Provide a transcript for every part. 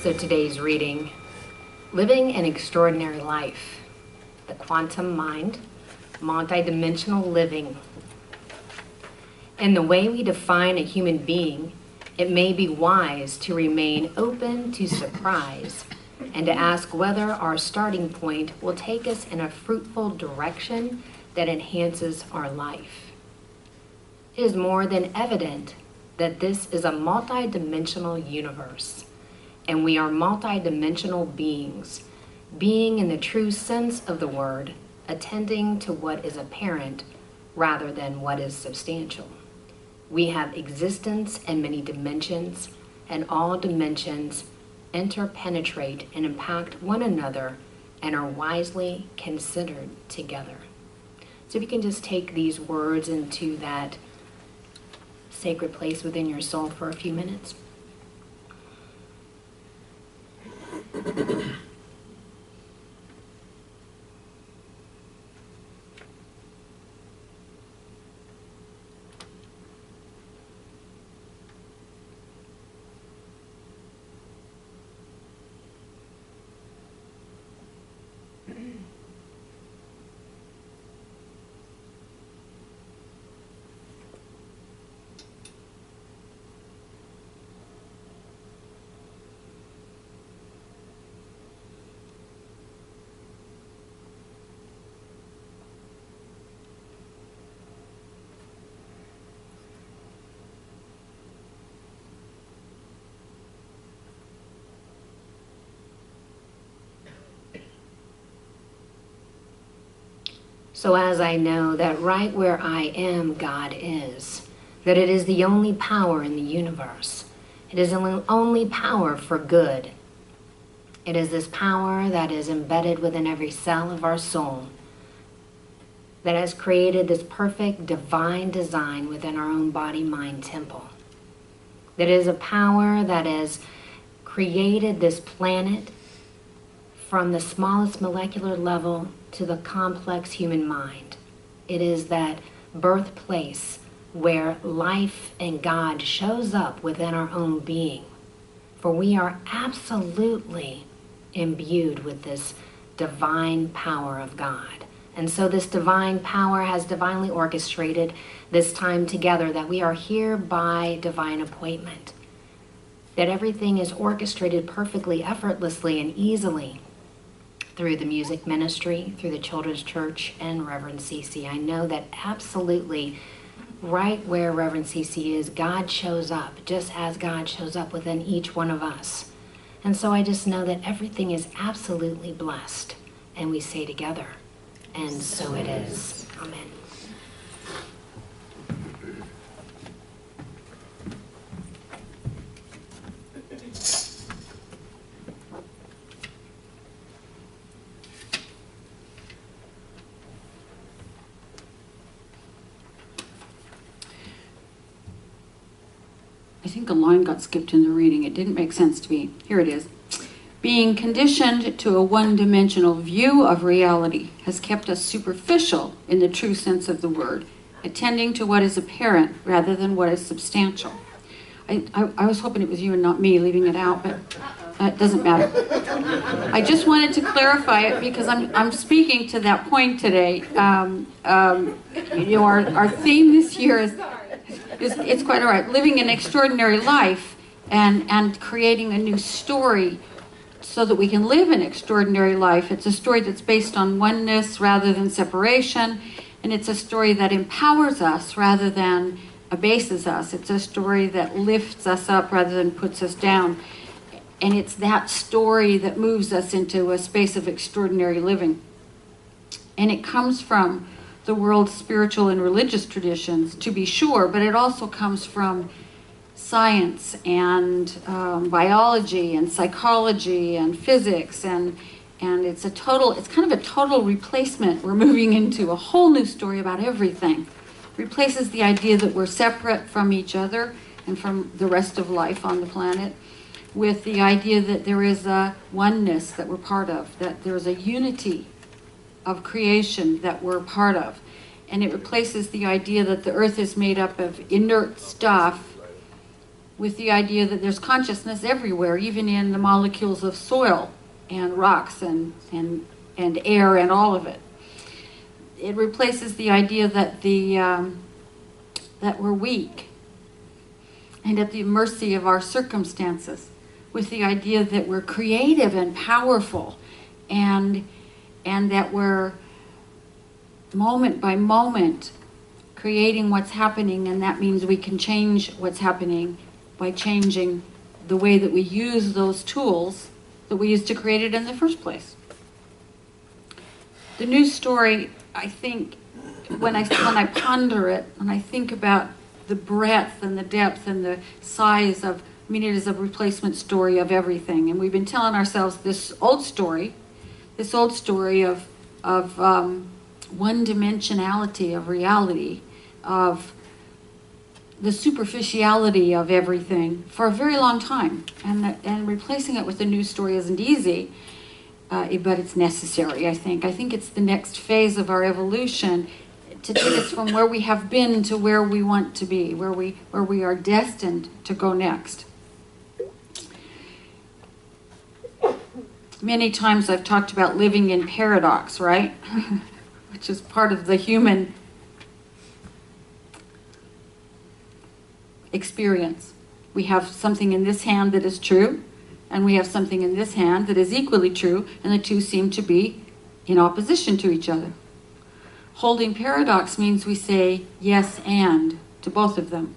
So today's reading, Living an Extraordinary Life, the Quantum Mind, Multidimensional Living. In the way we define a human being, it may be wise to remain open to surprise and to ask whether our starting point will take us in a fruitful direction that enhances our life. It is more than evident that this is a multidimensional universe, and we are multidimensional beings, being in the true sense of the word, attending to what is apparent rather than what is substantial. We have existence in many dimensions, and all dimensions interpenetrate and impact one another and are wisely considered together. So if you can just take these words into that sacred place within your soul for a few minutes. So as I know that right where I am, God is, that it is the only power in the universe. It is the only power for good. It is this power that is embedded within every cell of our soul, that has created this perfect divine design within our own body-mind temple. That is a power that has created this planet from the smallest molecular level to the complex human mind. It is that birthplace where life and God shows up within our own being. For we are absolutely imbued with this divine power of God. And so this divine power has divinely orchestrated this time together, that we are here by divine appointment. That everything is orchestrated perfectly, effortlessly, and easily through the music ministry, through the children's church, and Reverend Cece. I know that absolutely right where Reverend Cece is, God shows up, just as God shows up within each one of us. And so I just know that everything is absolutely blessed. And we say together, and so it is. Amen. I think a line got skipped in the reading. It didn't make sense to me. Here it is. Being conditioned to a one-dimensional view of reality has kept us superficial in the true sense of the word, attending to what is apparent rather than what is substantial. I was hoping it was you and not me leaving it out, but it doesn't matter. I just wanted to clarify it because I'm speaking to that point today. Our theme this year is it's quite all right. Living an extraordinary life and creating a new story so that we can live an extraordinary life. It's a story that's based on oneness rather than separation, and it's a story that empowers us rather than abases us. It's a story that lifts us up rather than puts us down. And it's that story that moves us into a space of extraordinary living. And it comes from the world's spiritual and religious traditions, to be sure, but it also comes from science and biology and psychology and physics, and it's kind of a total replacement. We're moving into a whole new story about everything. Replaces the idea that we're separate from each other and from the rest of life on the planet, with the idea that there is a oneness that we're part of, that there's a unity of creation that we're part of. And it replaces the idea that the earth is made up of inert stuff with the idea that there's consciousness everywhere, even in the molecules of soil and rocks and air and all of it. It replaces the idea that that we're weak and at the mercy of our circumstances, with the idea that we're creative and powerful, and that we're moment by moment creating what's happening, and that means we can change what's happening by changing the way that we use those tools that we used to create it in the first place. The new story, I think, when I ponder it, when I think about the breadth and the depth and the size of, I mean, it is a replacement story of everything. And we've been telling ourselves this old story of one-dimensionality of reality, of the superficiality of everything for a very long time. And replacing it with a new story isn't easy, but it's necessary, I think. I think it's the next phase of our evolution to take us from where we have been to where we want to be, where we are destined to go next. Many times I've talked about living in paradox, right? Which is part of the human experience. We have something in this hand that is true, and we have something in this hand that is equally true, and the two seem to be in opposition to each other. Holding paradox means we say yes and to both of them.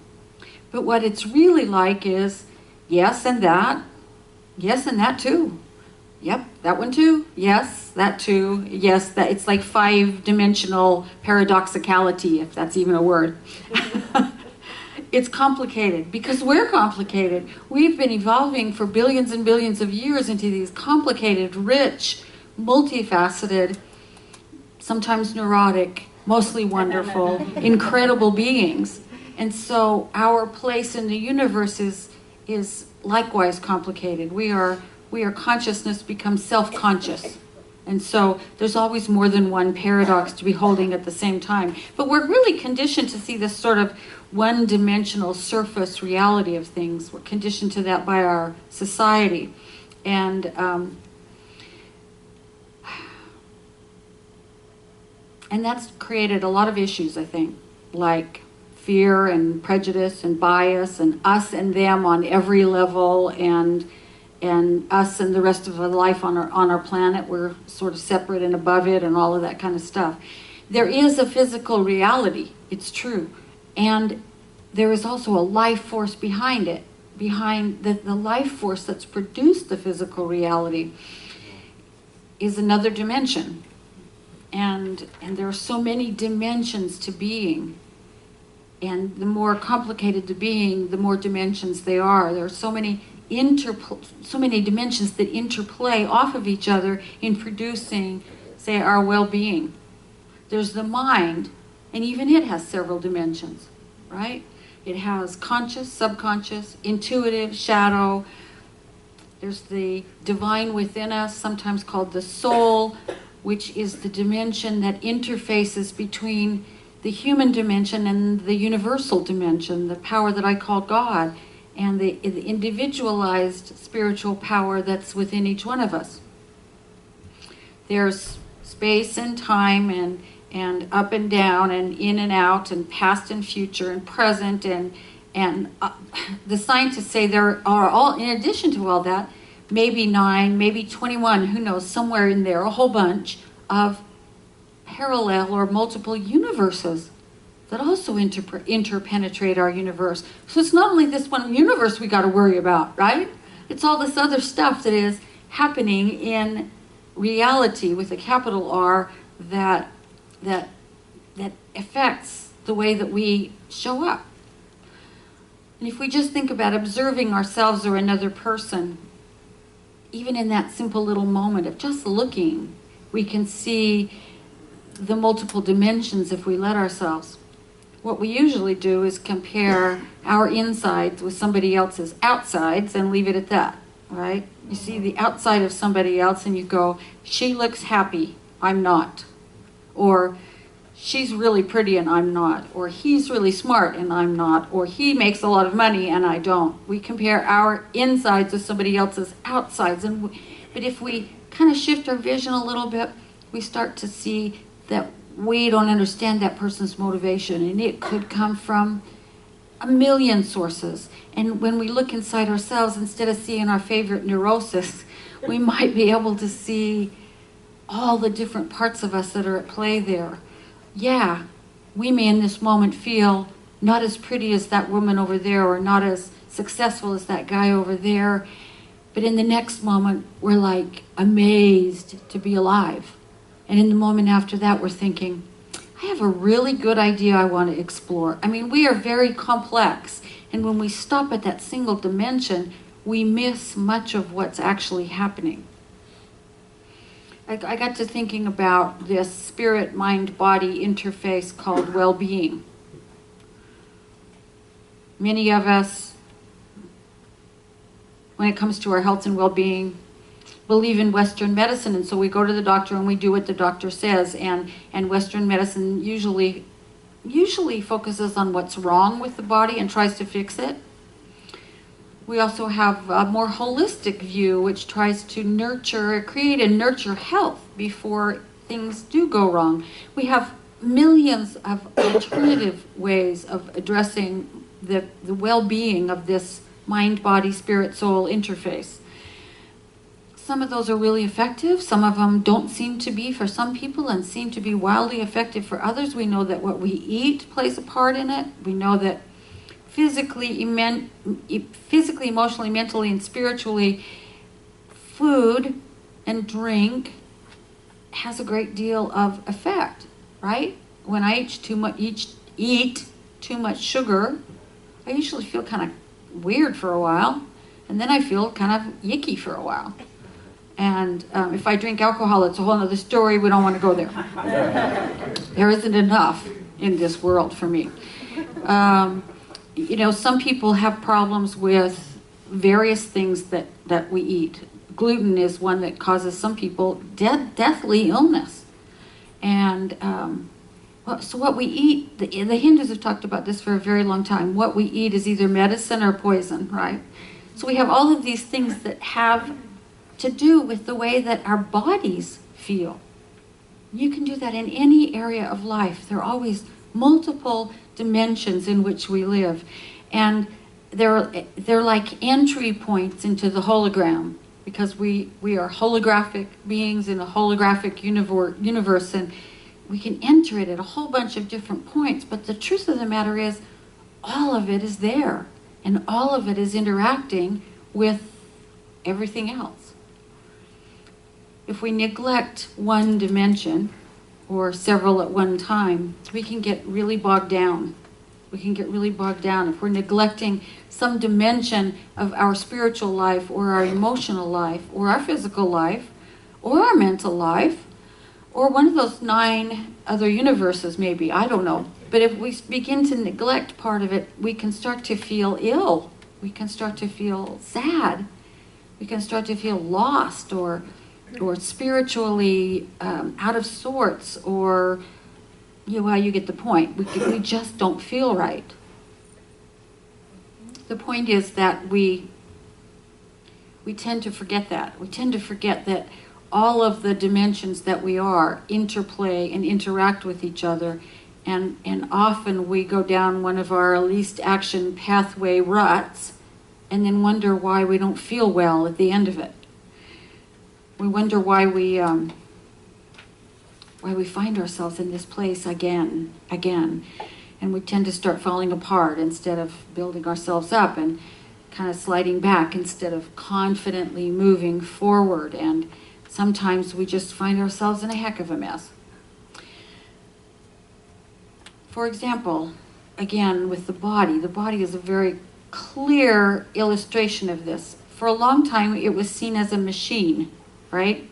But what it's really like is yes and that too. Yep, that one too. Yes, that too. Yes, that. It's like 5-dimensional paradoxicality, if that's even a word. It's complicated because we're complicated. We've been evolving for billions and billions of years into these complicated, rich, multifaceted, sometimes neurotic, mostly wonderful, incredible beings. And so our place in the universe is likewise complicated. We are consciousness becomes self-conscious. And so there's always more than one paradox to be holding at the same time. But we're really conditioned to see this sort of one-dimensional surface reality of things. We're conditioned to that by our society. And that's created a lot of issues, I think, like fear and prejudice and bias and us and them on every level, and us and the rest of the life on our planet. We're sort of separate and above it and all of that kind of stuff. There is a physical reality, it's true. And there is also a life force behind it, behind the life force that's produced the physical reality is another dimension. And there are so many dimensions to being. And the more complicated the being, the more dimensions they are. There are so many dimensions that interplay off of each other in producing, say, our well-being. There's the mind, and even it has several dimensions, right? It has conscious, subconscious, intuitive, shadow. There's the divine within us, sometimes called the soul, which is the dimension that interfaces between the human dimension and the universal dimension, the power that I call God, and the individualized spiritual power that's within each one of us. There's space and time and up and down and in and out and past and future and present, and the scientists say there are all, in addition to all that, maybe 9, maybe 21, who knows, somewhere in there, a whole bunch of parallel or multiple universes that also interpenetrate our universe. So it's not only this one universe we got to worry about, right? It's all this other stuff that is happening in reality with a capital R that affects the way that we show up. And if we just think about observing ourselves or another person, even in that simple little moment of just looking, we can see the multiple dimensions if we let ourselves. What we usually do is compare our insides with somebody else's outsides and leave it at that, right? You see the outside of somebody else and you go, she looks happy, I'm not. Or she's really pretty and I'm not, or he's really smart and I'm not, or he makes a lot of money and I don't. We compare our insides with somebody else's outsides. But if we kind of shift our vision a little bit, we start to see that we don't understand that person's motivation, and it could come from a million sources. And when we look inside ourselves, instead of seeing our favorite neurosis, we might be able to see all the different parts of us that are at play there. Yeah, we may in this moment feel not as pretty as that woman over there, or not as successful as that guy over there, but in the next moment we're like amazed to be alive. And in the moment after that we're thinking, I have a really good idea I want to explore. I mean, we are very complex, and when we stop at that single dimension, we miss much of what's actually happening. I got to thinking about this spirit-mind-body interface called well-being. Many of us, when it comes to our health and well-being, believe in Western medicine, and so we go to the doctor and we do what the doctor says, and Western medicine usually focuses on what's wrong with the body and tries to fix it. We also have a more holistic view, which tries to create and nurture health before things do go wrong. We have millions of alternative ways of addressing the well-being of this mind, body, spirit, soul interface. Some of those are really effective. Some of them don't seem to be for some people and seem to be wildly effective for others. We know that what we eat plays a part in it. We know that physically, emotionally, mentally, and spiritually, food and drink has a great deal of effect, right? When I eat too much sugar, I usually feel kind of weird for a while, and then I feel kind of yicky for a while. And if I drink alcohol, it's a whole other story. We don't want to go there. There isn't enough in this world for me. Some people have problems with various things that we eat. Gluten is one that causes some people deathly illness. And so what we eat, the Hindus have talked about this for a very long time. What we eat is either medicine or poison, right? So we have all of these things that have to do with the way that our bodies feel. You can do that in any area of life. There are always multiple dimensions in which we live, and they're like entry points into the hologram, because we are holographic beings in a holographic universe, and we can enter it at a whole bunch of different points. But the truth of the matter is, all of it is there, and all of it is interacting with everything else. If we neglect one dimension, or several at one time, we can get really bogged down. If we're neglecting some dimension of our spiritual life, or our emotional life, or our physical life, or our mental life, or one of those 9 other universes maybe, I don't know. But if we begin to neglect part of it, we can start to feel ill. We can start to feel sad. We can start to feel lost, or spiritually out of sorts, or you get the point. We just don't feel right. The point is that we tend to forget that. We tend to forget that all of the dimensions that we are interplay and interact with each other, and often we go down one of our least action pathway ruts, and then wonder why we don't feel well at the end of it. We wonder why we find ourselves in this place again, and we tend to start falling apart instead of building ourselves up, and kind of sliding back instead of confidently moving forward. And sometimes we just find ourselves in a heck of a mess. For example, again with the body is a very clear illustration of this. For a long time it was seen as a machine, right?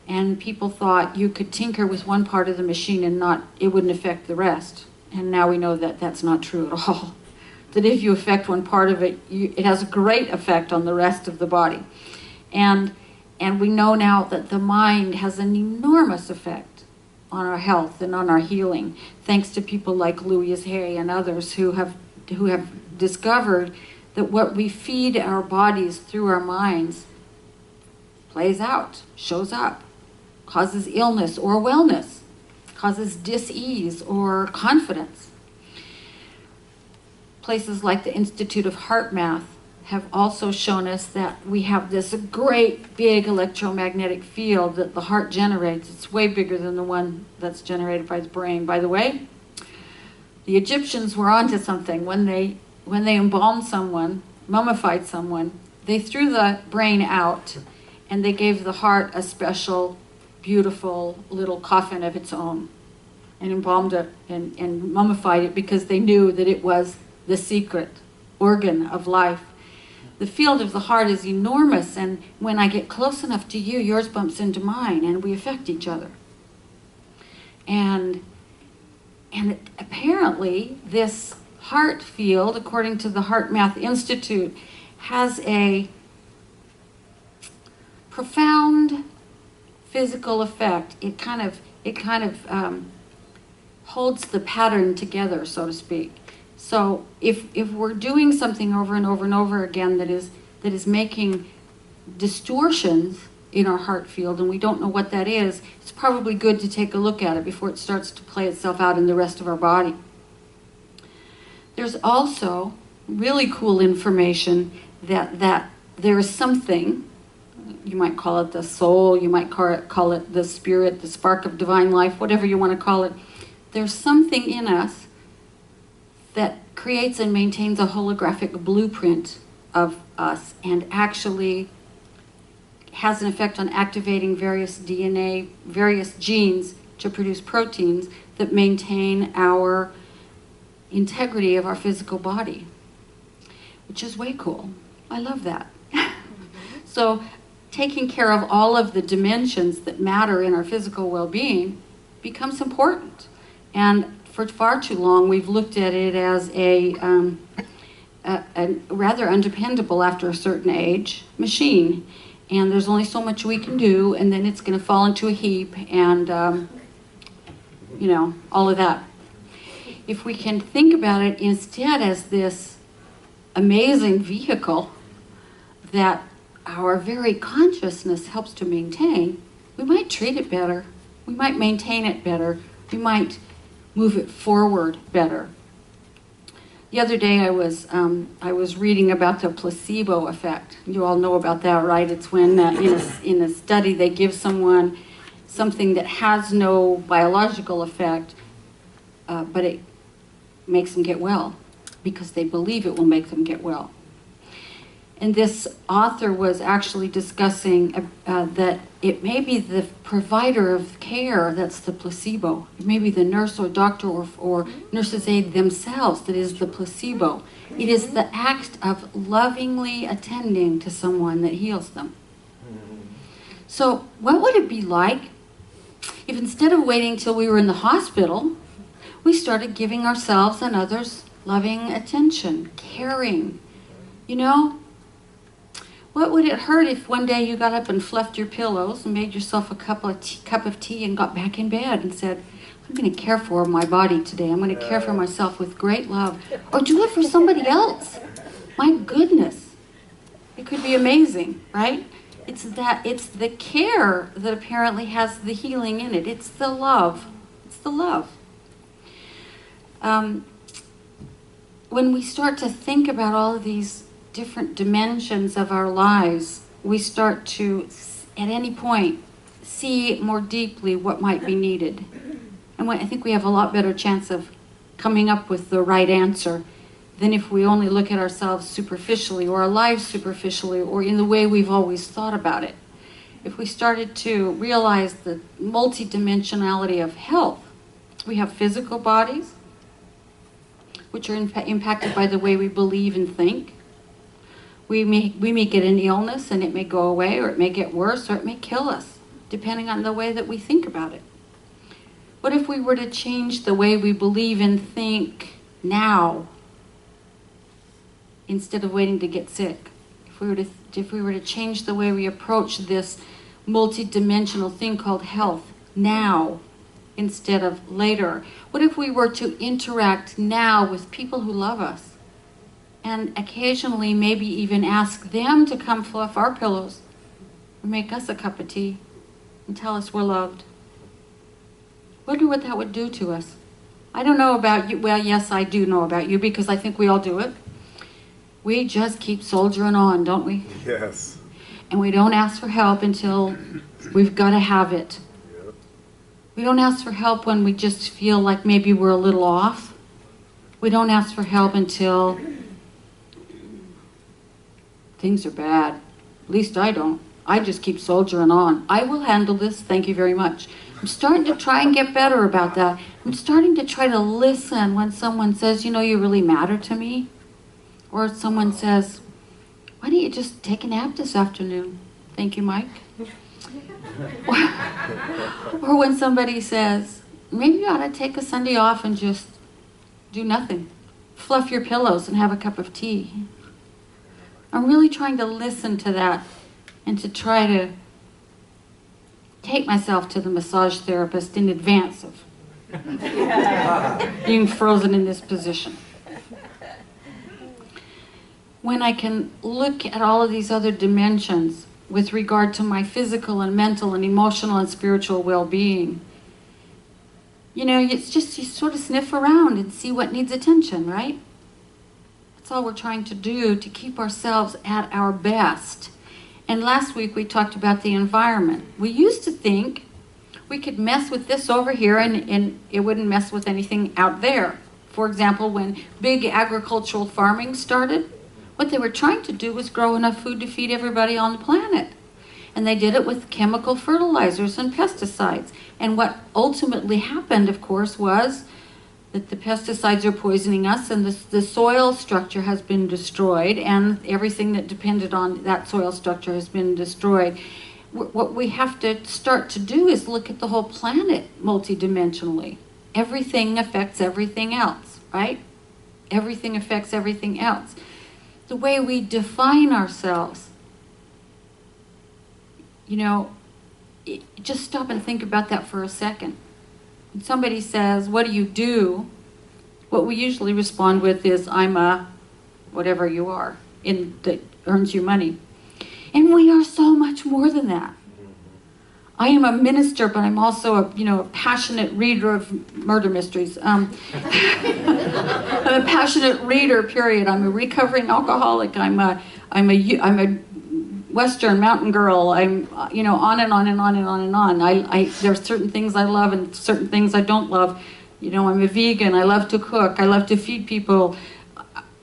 And people thought you could tinker with one part of the machine and it wouldn't affect the rest. And now we know that that's not true at all. That if you affect one part of it, it has a great effect on the rest of the body. And we know now that the mind has an enormous effect on our health and on our healing, thanks to people like Louise Hay and others who have discovered that what we feed our bodies through our minds plays out, shows up, causes illness or wellness, causes dis-ease or confidence. Places like the Institute of Heart Math have also shown us that we have this great big electromagnetic field that the heart generates. It's way bigger than the one that's generated by the brain. By the way, the Egyptians were onto something. When they embalmed someone, mummified someone, they threw the brain out and they gave the heart a special, beautiful little coffin of its own and embalmed it and mummified it because they knew that it was the secret organ of life. The field of the heart is enormous, and when I get close enough to you, yours bumps into mine, and we affect each other. And apparently, this heart field, according to the Heart Math Institute, has a profound physical effect. It kind of holds the pattern together, so to speak. So if we're doing something over and over and over again that is making distortions in our heart field and we don't know what that is, it's probably good to take a look at it before it starts to play itself out in the rest of our body. There's also really cool information that there is something, you might call it the soul, you might call it the spirit, the spark of divine life, whatever you want to call it. There's something in us that creates and maintains a holographic blueprint of us and actually has an effect on activating various DNA, various genes to produce proteins that maintain our integrity of our physical body, which is way cool. I love that. So taking care of all of the dimensions that matter in our physical well-being becomes important. And for far too long, we've looked at it as a rather undependable, after a certain age, machine. And there's only so much we can do, and then it's going to fall into a heap, and, all of that. If we can think about it instead as this amazing vehicle that our very consciousness helps to maintain, we might treat it better. We might maintain it better. We might move it forward better. The other day I was reading about the placebo effect. You all know about that, right? It's when in a study they give someone something that has no biological effect, but it makes them get well because they believe it will make them get well. And this author was actually discussing that it may be the provider of care that's the placebo. It may be the nurse or doctor or nurse's aide themselves that is the placebo. It is the act of lovingly attending to someone that heals them. So what would it be like if instead of waiting till we were in the hospital, we started giving ourselves and others loving attention, caring, What would it hurt if one day you got up and fluffed your pillows and made yourself a cup of tea and got back in bed and said, I'm going to care for my body today. I'm going to care for myself with great love. Or do it for somebody else. My goodness. It could be amazing, right? It's the care that apparently has the healing in it. It's the love. It's the love. When we start to think about all of these different dimensions of our lives, we start to, at any point, see more deeply what might be needed. And I think we have a lot better chance of coming up with the right answer than if we only look at ourselves superficially or our lives superficially or in the way we've always thought about it. If we started to realize the multidimensionality of health, we have physical bodies, which are impacted by the way we believe and think. We may get an illness and it may go away, or it may get worse, or it may kill us, depending on the way that we think about it. What if we were to change the way we believe and think now, instead of waiting to get sick? If we were to change the way we approach this multidimensional thing called health now, instead of later? What if we were to interact now with people who love us and occasionally maybe even ask them to come fluff our pillows or make us a cup of tea and tell us we're loved? Wonder what that would do to us. I don't know about you. Well, yes, I do know about you because I think we all do it. We just keep soldiering on, don't we? Yes. And we don't ask for help until we've got to have it. Yep. We don't ask for help when we just feel like maybe we're a little off. We don't ask for help until things are bad. At least I don't. I just keep soldiering on. I will handle this. Thank you very much. I'm starting to try and get better about that. I'm starting to try to listen when someone says, you know, you really matter to me. Or someone says, why don't you just take a nap this afternoon? Thank you, Mike. Or when somebody says, maybe you ought to take a Sunday off and just do nothing. Fluff your pillows and have a cup of tea. I'm really trying to listen to that and to try to take myself to the massage therapist in advance of being frozen in this position. When I can look at all of these other dimensions with regard to my physical and mental and emotional and spiritual well-being, you know, it's just you sort of sniff around and see what needs attention, right? That's all we're trying to do to keep ourselves at our best. And last week we talked about the environment. We used to think we could mess with this over here and it wouldn't mess with anything out there. For example, when big agricultural farming started, what they were trying to do was grow enough food to feed everybody on the planet. And they did it with chemical fertilizers and pesticides. And what ultimately happened, of course, was that the pesticides are poisoning us and the soil structure has been destroyed and everything that depended on that soil structure has been destroyed. What we have to start to do is look at the whole planet multidimensionally. Everything affects everything else, right? Everything affects everything else. The way we define ourselves, you know, just stop and think about that for a second. When somebody says, what do you do? What we usually respond with is, I'm a whatever you are, that earns you money. And we are so much more than that. I am a minister, but I'm also a passionate reader of murder mysteries. I'm a passionate reader, period. I'm a recovering alcoholic. I'm a Western mountain girl. I'm on and on and on and on and on. There are certain things I love and certain things I don't love. I'm a vegan. I love to cook. I love to feed people.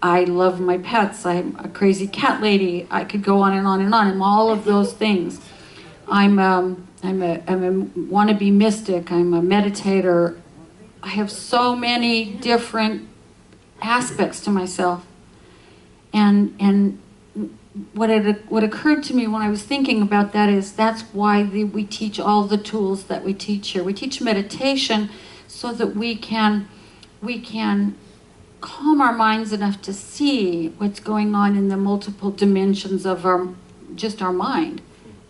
I love my pets. I'm a crazy cat lady. I could go on and on and on. I'm all of those things. I'm a wannabe mystic. I'm a meditator. I have so many different aspects to myself. And what occurred to me when I was thinking about that is that's why we teach all the tools that we teach here. We teach meditation so that we can calm our minds enough to see what's going on in the multiple dimensions of our mind.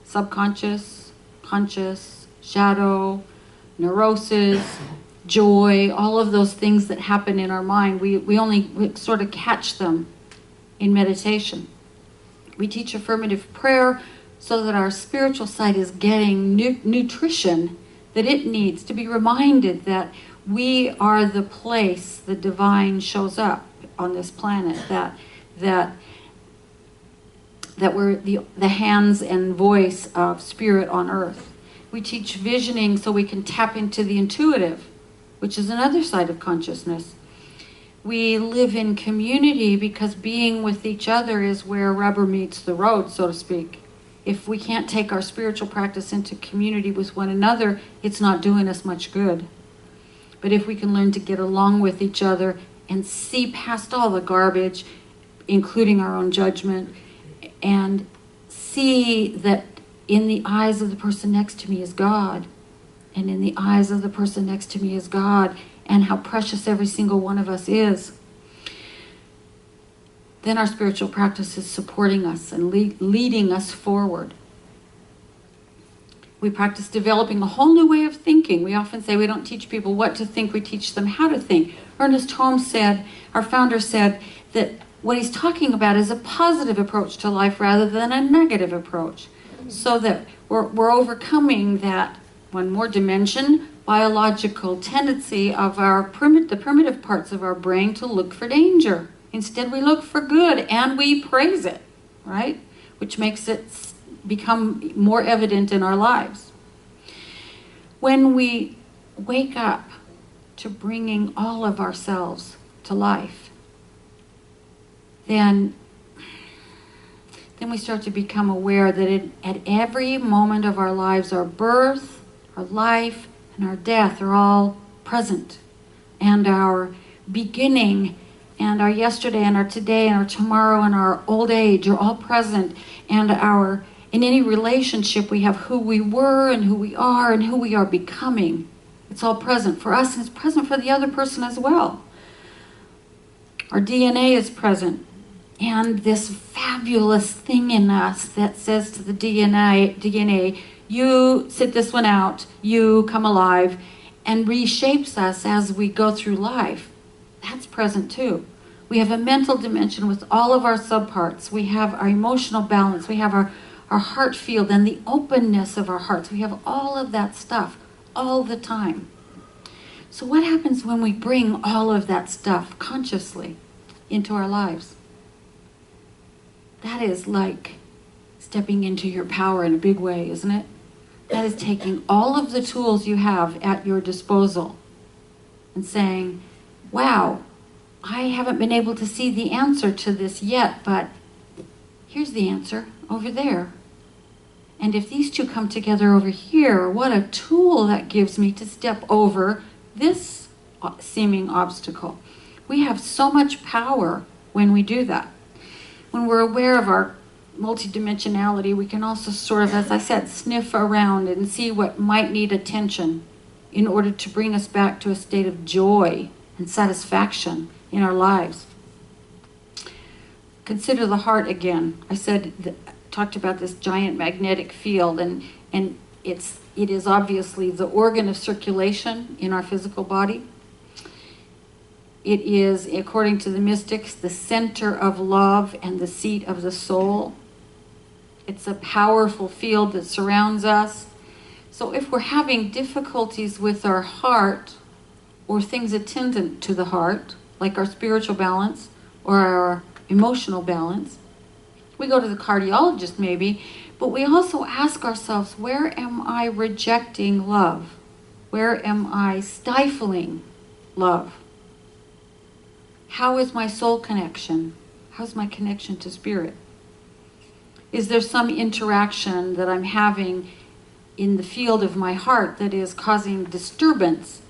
Subconscious, conscious, shadow, neurosis, joy, all of those things that happen in our mind. We sort of catch them in meditation. We teach affirmative prayer so that our spiritual side is getting nutrition that it needs to be reminded that we are the place the divine shows up on this planet, that we're the hands and voice of spirit on earth. We teach visioning so we can tap into the intuitive, which is another side of consciousness. We live in community because being with each other is where rubber meets the road, so to speak. If we can't take our spiritual practice into community with one another, it's not doing us much good. But if we can learn to get along with each other and see past all the garbage, including our own judgment, and see that in the eyes of the person next to me is God, and in the eyes of the person next to me is God, and how precious every single one of us is, then our spiritual practice is supporting us and leading us forward. We practice developing a whole new way of thinking. We often say we don't teach people what to think, we teach them how to think. Ernest Holmes said, our founder said, that what he's talking about is a positive approach to life rather than a negative approach. So that we're overcoming that one more dimension, biological tendency of the primitive parts of our brain to look for danger. Instead, we look for good and we praise it, right? Which makes it become more evident in our lives. When we wake up to bringing all of ourselves to life, then we start to become aware that at every moment of our lives, our birth, our life, and our death are all present. And our beginning and our yesterday and our today and our tomorrow and our old age are all present. And in any relationship we have, who we were and who we are and who we are becoming, it's all present for us and it's present for the other person as well. Our DNA is present. And this fabulous thing in us that says to the DNA, you sit this one out, you come alive, and reshapes us as we go through life, that's present too. We have a mental dimension with all of our subparts. We have our emotional balance. We have our heart field and the openness of our hearts. We have all of that stuff all the time. So what happens when we bring all of that stuff consciously into our lives? That is like stepping into your power in a big way, isn't it? That is taking all of the tools you have at your disposal and saying, wow, I haven't been able to see the answer to this yet, but here's the answer over there. And if these two come together over here, what a tool that gives me to step over this seeming obstacle. We have so much power when we do that. When we're aware of our multidimensionality, we can also sort of, as I said, sniff around and see what might need attention in order to bring us back to a state of joy and satisfaction in our lives. Consider the heart again. I talked about this giant magnetic field, and it is obviously the organ of circulation in our physical body. It is, according to the mystics, the center of love and the seat of the soul. It's a powerful field that surrounds us. So if we're having difficulties with our heart or things attendant to the heart, like our spiritual balance or our emotional balance, we go to the cardiologist maybe, but we also ask ourselves, where am I rejecting love? Where am I stifling love? How is my soul connection? How's my connection to spirit? Is there some interaction that I'm having in the field of my heart that is causing disturbance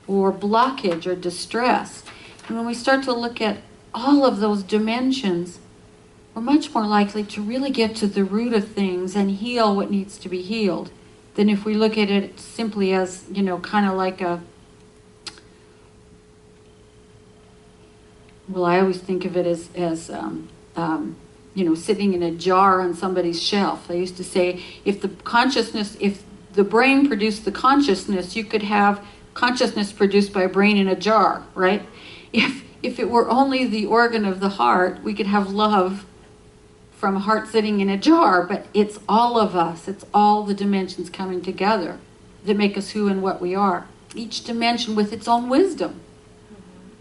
or blockage or distress? And when we start to look at all of those dimensions, we're much more likely to really get to the root of things and heal what needs to be healed than if we look at it simply as, kind of like I always think of it as sitting in a jar on somebody's shelf. I used to say, if the brain produced the consciousness, you could have consciousness produced by a brain in a jar, right? If it were only the organ of the heart, we could have love from a heart sitting in a jar, but it's all of us. It's all the dimensions coming together that make us who and what we are. Each dimension with its own wisdom.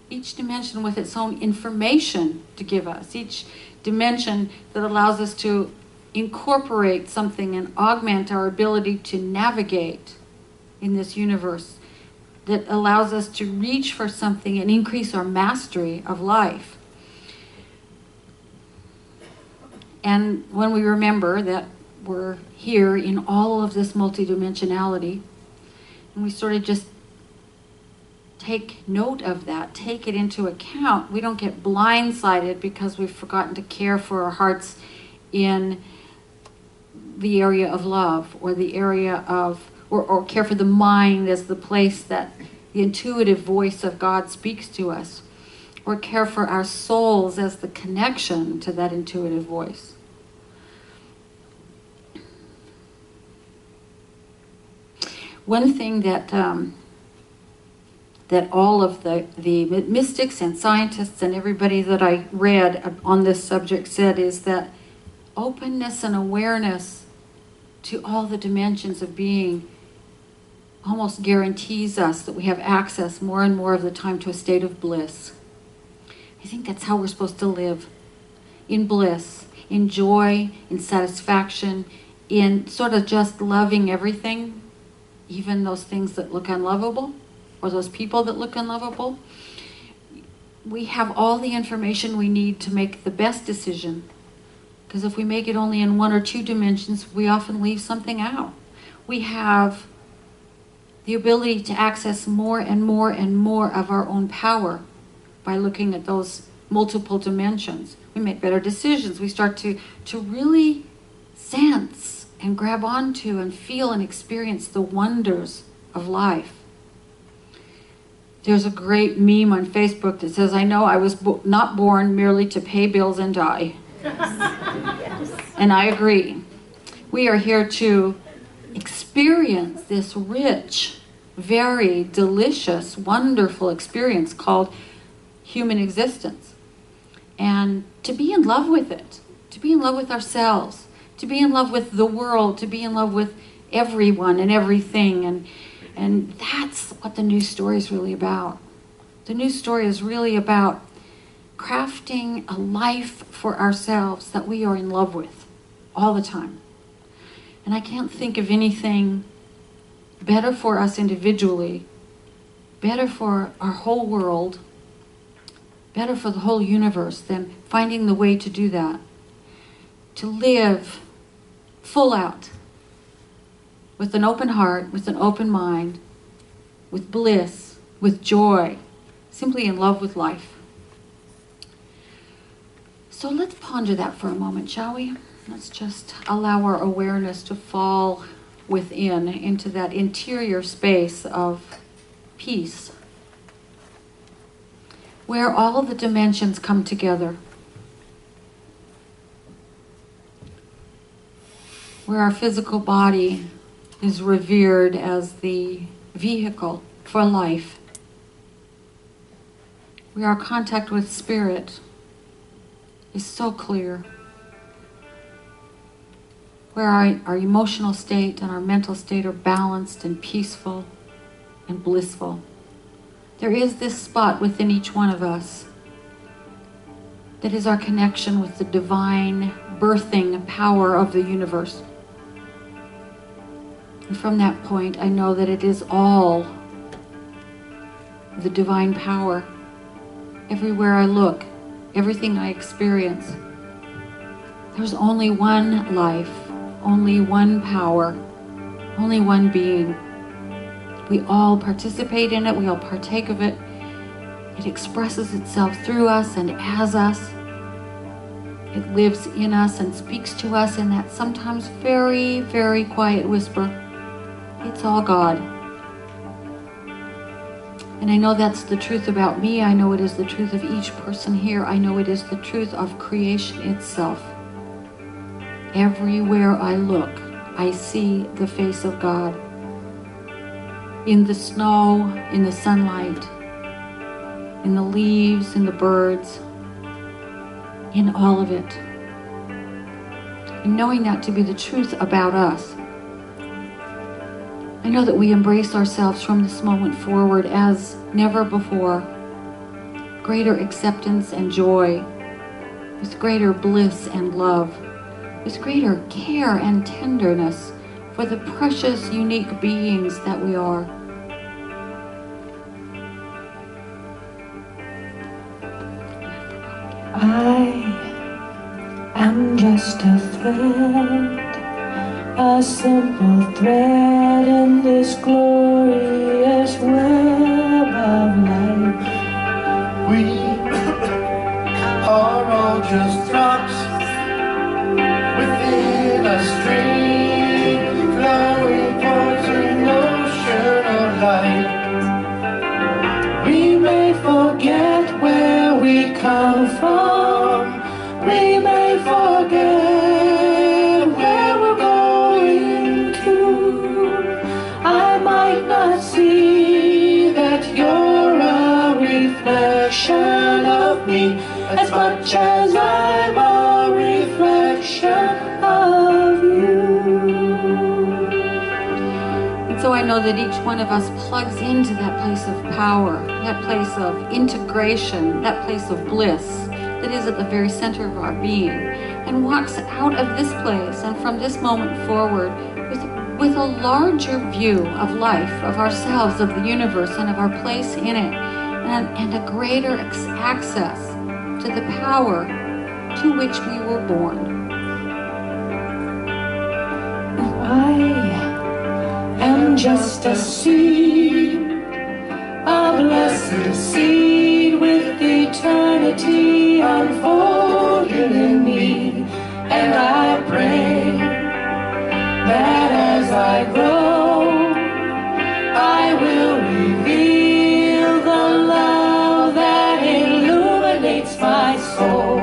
Each dimension with its own information to give us. Each dimension that allows us to incorporate something and augment our ability to navigate in this universe, that allows us to reach for something and increase our mastery of life. And when we remember that we're here in all of this multidimensionality, and we sort of just take note of that, take it into account, we don't get blindsided because we've forgotten to care for our hearts in the area of love, or the area of, or care for the mind as the place that the intuitive voice of God speaks to us, or care for our souls as the connection to that intuitive voice. One thing that that all of the mystics and scientists and everybody that I read on this subject said is that openness and awareness to all the dimensions of being almost guarantees us that we have access more and more of the time to a state of bliss. I think that's how we're supposed to live. In bliss, in joy, in satisfaction, in sort of just loving everything, even those things that look unlovable, or those people that look unlovable. We have all the information we need to make the best decision. Because if we make it only in one or two dimensions, we often leave something out. We have the ability to access more and more and more of our own power by looking at those multiple dimensions. We make better decisions. We start to really sense and grab onto and feel and experience the wonders of life. There's a great meme on Facebook that says, I know I was not born merely to pay bills and die. Yes. And I agree. We are here to experience this rich, very delicious, wonderful experience called human existence. And to be in love with it, to be in love with ourselves, to be in love with the world, to be in love with everyone and everything. And that's what the new story is really about. The new story is really about crafting a life for ourselves that we are in love with all the time. And I can't think of anything better for us individually, better for our whole world, better for the whole universe than finding the way to do that. To live full out, with an open heart, with an open mind, with bliss, with joy, simply in love with life. So let's ponder that for a moment, shall we? Let's just allow our awareness to fall within, into that interior space of peace, where all the dimensions come together, where our physical body is revered as the vehicle for life, where our contact with spirit is so clear, where our emotional state and our mental state are balanced and peaceful and blissful. There is this spot within each one of us that is our connection with the divine birthing power of the universe. And from that point, I know that it is all the divine power. Everywhere I look, everything I experience, there's only one life, only one power, only one being. We all participate in it, we all partake of it. It expresses itself through us and as us. It lives in us and speaks to us in that sometimes very, very quiet whisper. It's all God. And I know that's the truth about me. I know it is the truth of each person here. I know it is the truth of creation itself. Everywhere I look, I see the face of God. In the snow, in the sunlight, in the leaves, in the birds, in all of it. And knowing that to be the truth about us, I know that we embrace ourselves from this moment forward as never before. Greater acceptance and joy, with greater bliss and love, with greater care and tenderness for the precious, unique beings that we are. I am just a thread, a simple thread in this glorious web of life. We are all just drops within a stream, flowing towards an ocean of light. We may forget where we come from, we may forget where we're going to. I might I know that each one of us plugs into that place of power, that place of integration, that place of bliss that is at the very center of our being, and walks out of this place and from this moment forward with a larger view of life, of ourselves, of the universe, and of our place in it, and a greater access to the power to which we were born. I am just a seed, a blessed seed with eternity unfolding in me, and I pray that as I grow, I will reveal the love that illuminates my soul.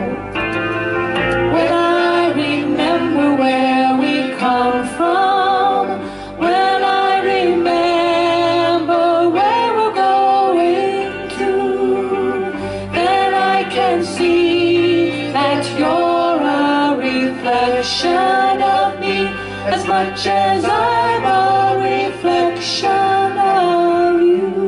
When I remember where we come from, when I remember where we're going to, then I can see that you're a reflection of me, as much as I'm a reflection of you.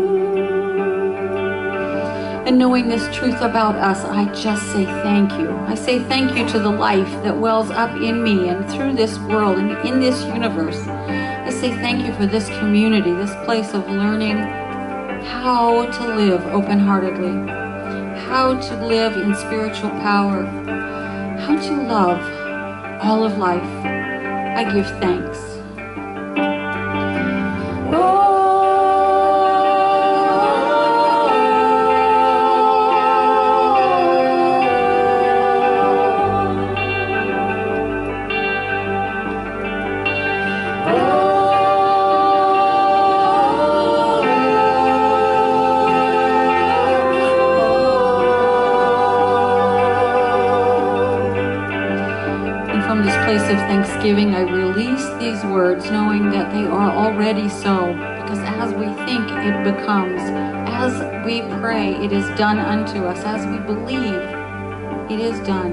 And knowing this truth about us, I just say thank you. I say thank you to the life that wells up in me and through this world and in this universe. I say thank you for this community, this place of learning how to live open-heartedly, how to live in spiritual power, how to love all of life. I give thanks. Of thanksgiving, I release these words knowing that they are already so, because as we think, it becomes. As we pray, it is done unto us. As we believe, it is done.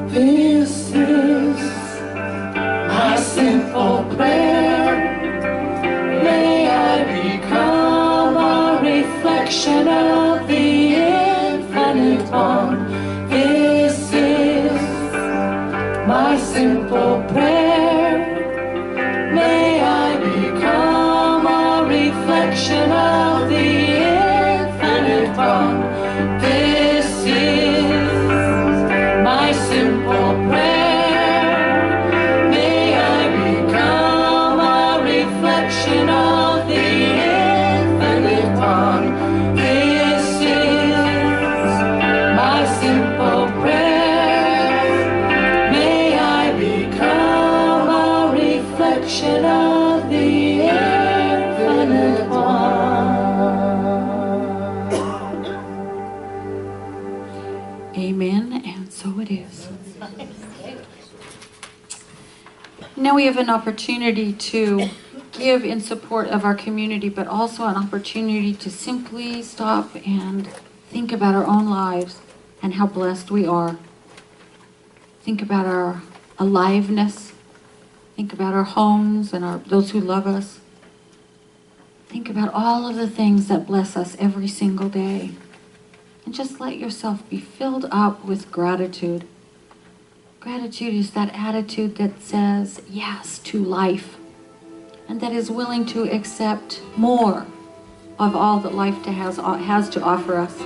This is my simple prayer. May I become a reflection of the infinite one. This is my simple prayer. May I become a reflection of the infinite one. This is my simple prayer. May I become a reflection of the infinite one. This is my simple prayer. Of the infinite one. Amen, and so it is. Now we have an opportunity to give in support of our community, but also an opportunity to simply stop and think about our own lives and how blessed we are. Think about our aliveness. Think about our homes and those who love us. Think about all of the things that bless us every single day. And just let yourself be filled up with gratitude. Gratitude is that attitude that says yes to life, and that is willing to accept more of all that life has to offer us.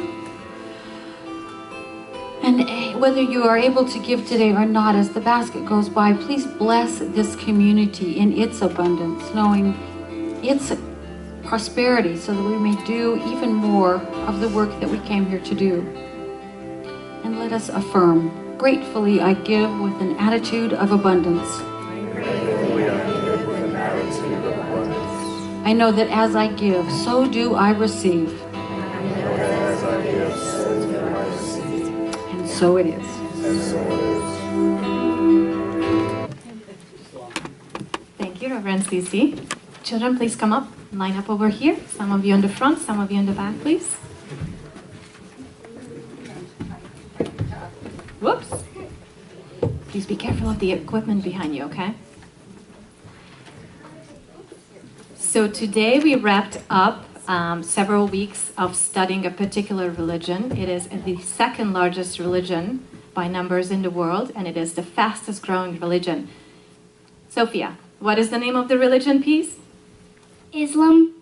And whether you are able to give today or not, as the basket goes by, please bless this community in its abundance, knowing its prosperity, so that we may do even more of the work that we came here to do. And let us affirm, gratefully I give with an attitude of abundance. I know that as I give, so do I receive. And so it is. Thank you, Reverend Cece. Children, please come up. Line up over here. Some of you in the front, some of you in the back, please. Whoops. Please be careful of the equipment behind you, okay? So today we wrapped up several weeks of studying a particular religion. It is the second largest religion by numbers in the world, and it is the fastest growing religion. Sophia, what is the name of the religion, please? Islam.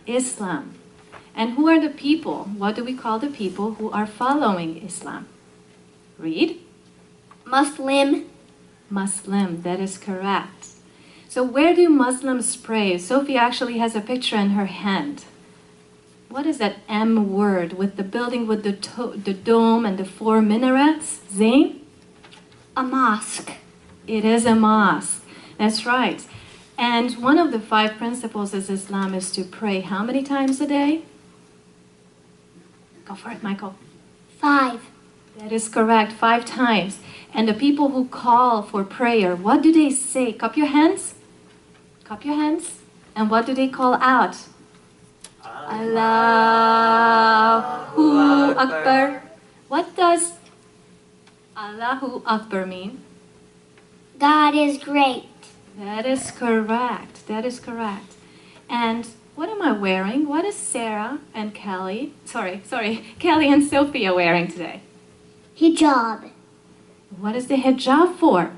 Islam. And who are the people? What do we call the people who are following Islam? Read. Muslim. Muslim, that is correct. So where do Muslims pray? Sophia actually has a picture in her hand. What is that M word with the building with the dome and the 4 minarets? Zain? A mosque. It is a mosque. That's right. And one of the 5 principles of Islam is to pray how many times a day? Go for it, Michael. 5. That is correct, 5 times. And the people who call for prayer, what do they say? Cup your hands. Cup your hands. And what do they call out? Allahu Akbar. What does Allahu Akbar mean? God is great. That is correct. That is correct. And what am I wearing? What is Sarah and Kelly? Kelly and Sophia wearing today? Hijab. What is the hijab for?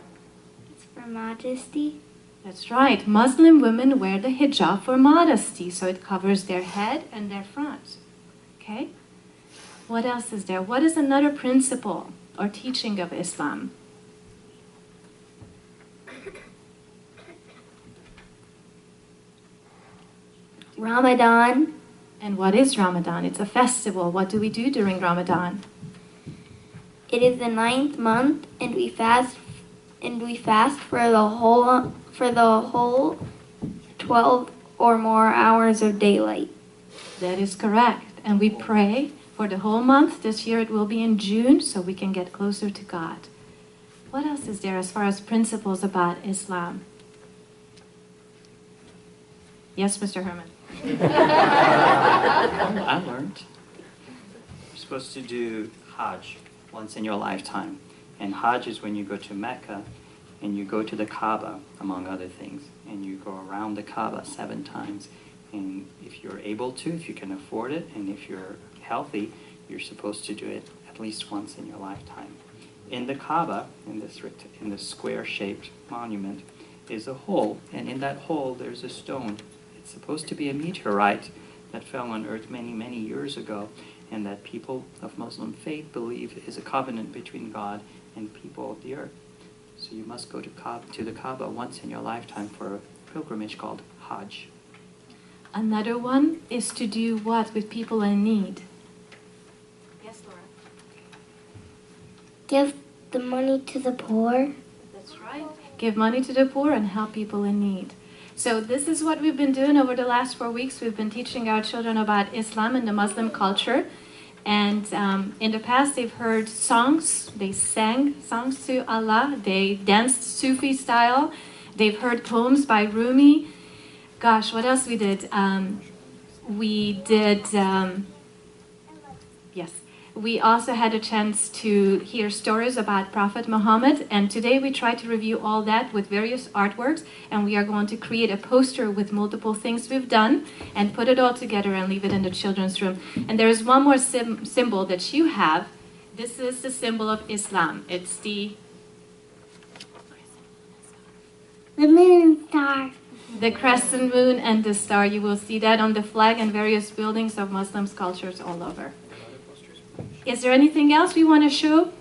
It's for modesty. That's right. Muslim women wear the hijab for modesty, so it covers their head and their front. Okay? What else is there? What is another principle or teaching of Islam? Ramadan. And what is Ramadan? It's a festival. What do we do during Ramadan? It is the 9th month, and we fast for the whole 12 or more hours of daylight. That is correct. And we pray for the whole month. This year it will be in June, so we can get closer to God. What else is there as far as principles about Islam? Yes, Mr. Herman. I learned you're supposed to do Hajj once in your lifetime. And Hajj is when you go to Mecca and you go to the Kaaba, among other things, and you go around the Kaaba 7 times. And if you're able to, if you can afford it, and if you're healthy, you're supposed to do it at least once in your lifetime. In the Kaaba, in this square-shaped monument, is a hole, and in that hole there's a stone. It's supposed to be a meteorite that fell on Earth many, many years ago, and that people of Muslim faith believe is a covenant between God and people of the earth. So you must go to the Kaaba once in your lifetime for a pilgrimage called Hajj. Another one is to do what with people in need? Yes, Laura. Give the money to the poor. That's right. Give money to the poor and help people in need. So this is what we've been doing over the last 4 weeks. We've been teaching our children about Islam and the Muslim culture. And in the past, they've heard songs. They sang songs to Allah. They danced Sufi style. They've heard poems by Rumi. Gosh, what else we did? We also had a chance to hear stories about Prophet Muhammad, and today we try to review all that with various artworks, and we are going to create a poster with multiple things we've done and put it all together and leave it in the children's room. And there is one more symbol that you have. This is the symbol of Islam. It's the moon and star. The crescent moon and the star. You will see that on the flag and various buildings of Muslim cultures all over. Is there anything else we want to show?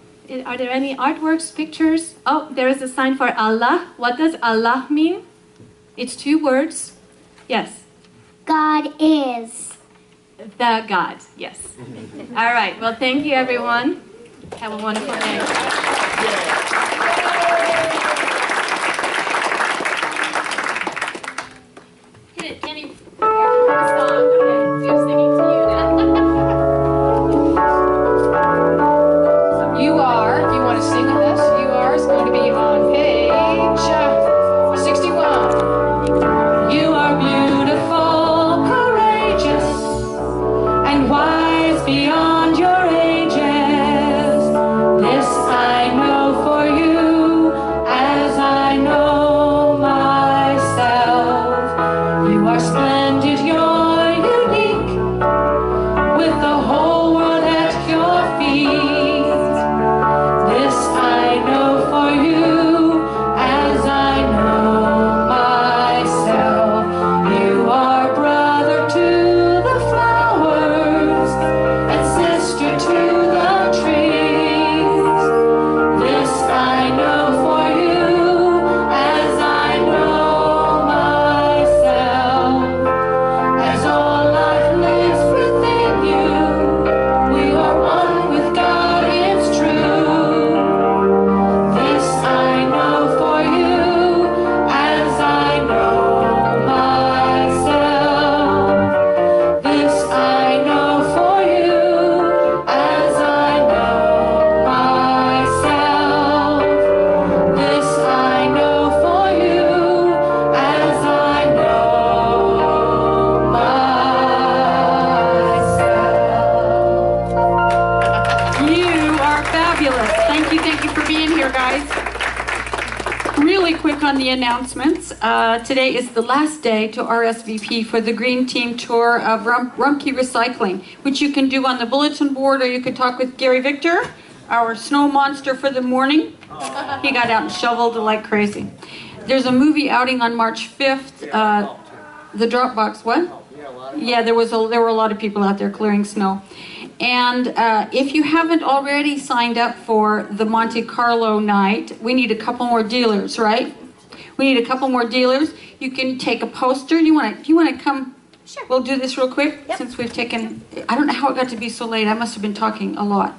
Are there any artworks, pictures? Oh, there is a sign for Allah. What does Allah mean? It's 2 words. Yes. God is. The God, yes. All right, well, thank you, everyone. Have a wonderful day. Kenny, song. Okay, you're singing to you now. You Are, if you want to sing with us, You Are is going to be on page 61. You are beautiful, courageous, and wise beyond your ages. This I here, guys. Really quick on the announcements. Today is the last day to RSVP for the Green Team Tour of Rumpke Recycling, which you can do on the bulletin board, or you can talk with Gary Victor, our snow monster for the morning. He got out and shoveled like crazy. There's a movie outing on March 5th. The Dropbox, what? Yeah, there were a lot of people out there clearing snow. And if you haven't already signed up for the Monte Carlo night, we need a couple more dealers, right? We need a couple more dealers. You can take a poster. You want to come? Sure. We'll do this real quick, since we've taken. I don't know how it got to be so late. I must have been talking a lot.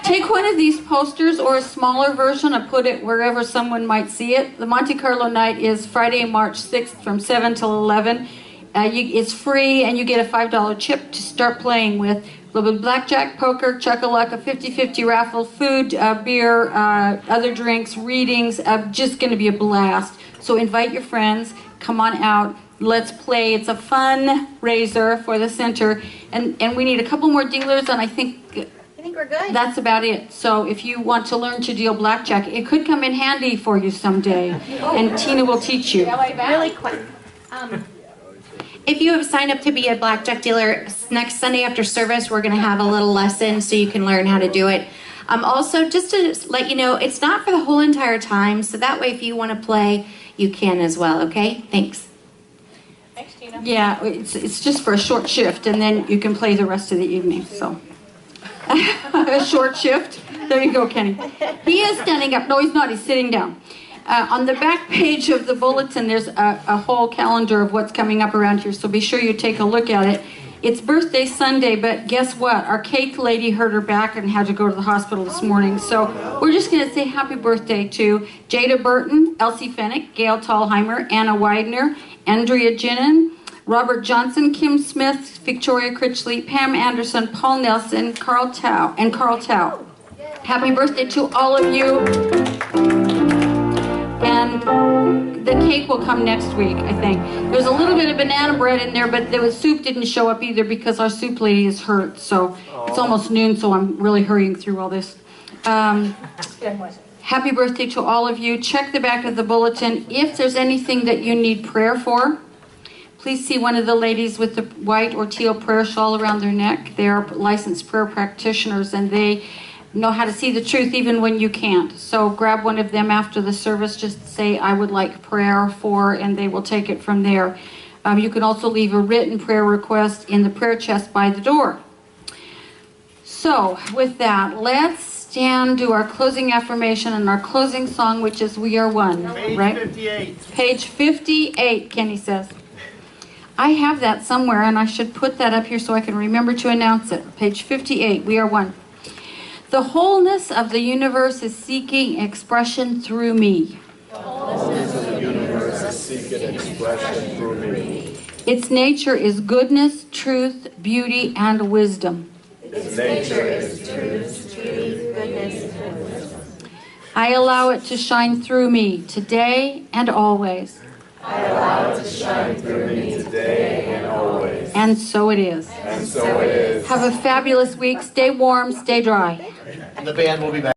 Take one of these posters or a smaller version and put it wherever someone might see it. The Monte Carlo night is Friday, March 6th from 7 till 11. It's free, and you get a $5 chip to start playing with. A little bit of blackjack, poker, chuck-a-luck, 50-50 raffle, food, beer, other drinks, readings. Just going to be a blast. So invite your friends. Come on out. Let's play. It's a fundraiser for the center. And we need a couple more dealers, and I think we're good. That's about it. So if you want to learn to deal blackjack, it could come in handy for you someday. And Tina will teach you. Really quick. If you have signed up to be a blackjack dealer, next Sunday after service, we're going to have a little lesson so you can learn how to do it. Also, just to let you know, it's not for the whole entire time, so that way if you want to play, you can as well, okay? Thanks. Thanks, Tina. Yeah, it's just for a short shift, and then you can play the rest of the evening, so. A short shift. There you go, Kenny. He is standing up. No, he's not. He's sitting down. On the back page of the bulletin, there's a whole calendar of what's coming up around here, so be sure you take a look at it. It's birthday Sunday, but guess what? Our cake lady hurt her back and had to go to the hospital this morning, so we're just going to say happy birthday to Jada Burton, Elsie Fennick, Gail Tallheimer, Anna Widener, Andrea Ginnan, Robert Johnson, Kim Smith, Victoria Critchley, Pam Anderson, Paul Nelson, Carl Tao. Happy birthday to all of you. And the cake will come next week, I think. There's a little bit of banana bread in there, but the soup didn't show up either because our soup lady is hurt. So it's almost noon, so I'm really hurrying through all this. Happy birthday to all of you. Check the back of the bulletin. If there's anything that you need prayer for, please see one of the ladies with the white or teal prayer shawl around their neck. They are licensed prayer practitioners, and they know how to see the truth even when you can't. So grab one of them after the service. Just say, I would like prayer for, and they will take it from there. You can also leave a written prayer request in the prayer chest by the door. So with that, let's stand, do our closing affirmation and our closing song, which is We Are One. Right? Page 58. Page 58, Kenny says. I have that somewhere, and I should put that up here so I can remember to announce it. Page 58, We Are One. The wholeness of the universe is seeking expression through me. The wholeness of the universe is seeking expression through me. Its nature is goodness, truth, beauty, and wisdom. Its nature is truth, goodness, and wisdom. I allow it to shine through me today and always. I allow it to shine through me today and always. And so it is. And so it is. Have a fabulous week. Stay warm, stay dry. And the band will be back.